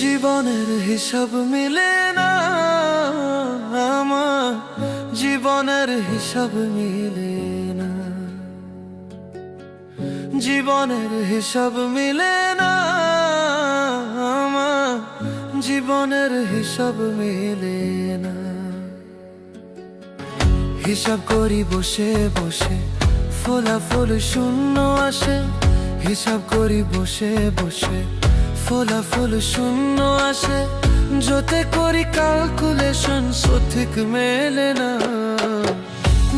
জীবনের হিসাব মিলে না আমার, জীবনের হিসাব মিলে না, জীবনের হিসাব মিলে না আমার, জীবনের হিসাব মিলে না। হিসাব করি বসে বসে, ফলাফল শূন্য আসে। হিসাব করি বসে বসে, ফলাফল শূন্য আসে। যতে করি ক্যালকুলেশন সঠিক মেলে না,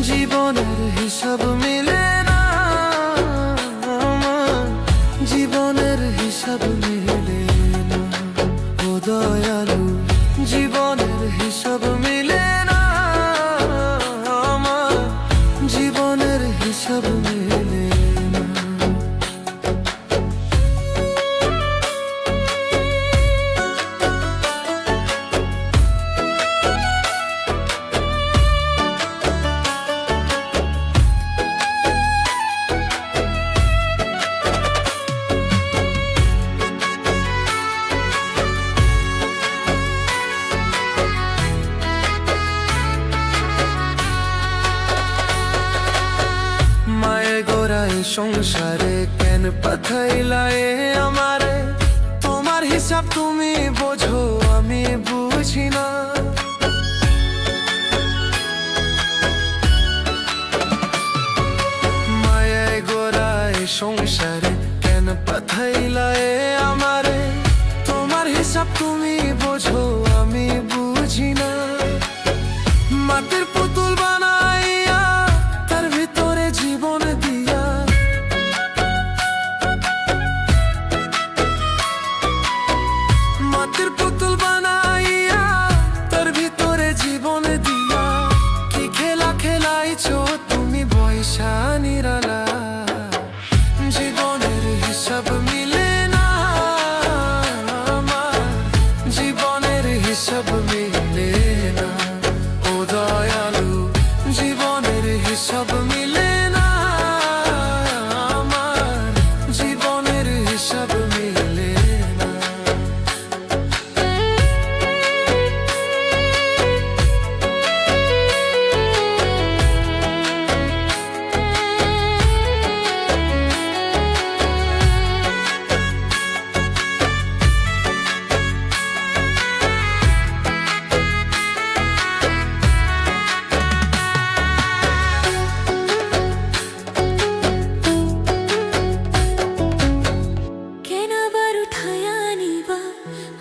জীবনের হিসাব মিলে না আমার, জীবনের হিসাব মিলে না। ও দয়ালু, জীবনের হিসাব মিলে না আমার, জীবনের হিসাব মিলে না। সংসারে কেন পাঠাইলা আমারে? তোমার হিসাব তুমি বোঝো, আমি বুঝি না। মায়ায় গোড়ায় সংসারে কেন পাঠাইলা আমারে? তোমার হিসাব তুমি বোঝো, আমি বুঝি না। মাটির পুতুল বানাইয়া তার ভিতরে জীবন দিয়া, মাটির পুতুল বানাইয়া তার ভিতরে জীবন দিয়া, কি খেলা খেলাইছো তুমি বৈশা নিরালা। জীবনের হিসাব মিলে না আমার, জীবনের হিসাব মিলে না। ও দয়ালু, জীবনের হিসাব মিলে না আমার, জীবনের হিসাব মিলে না।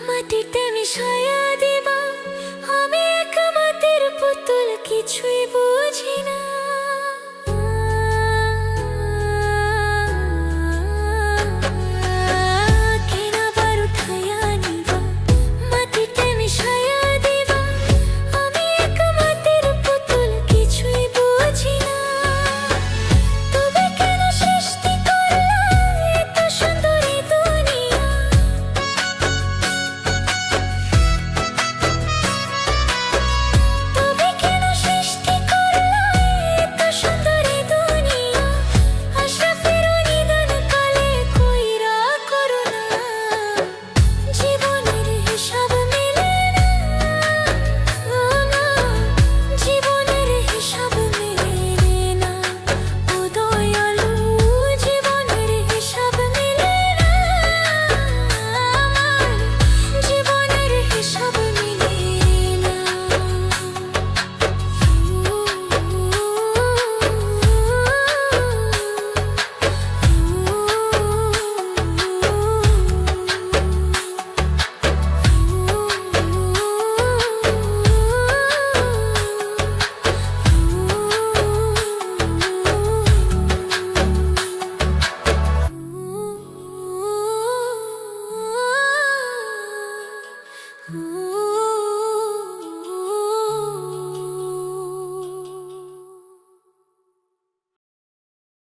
মাটিতে মিশায়া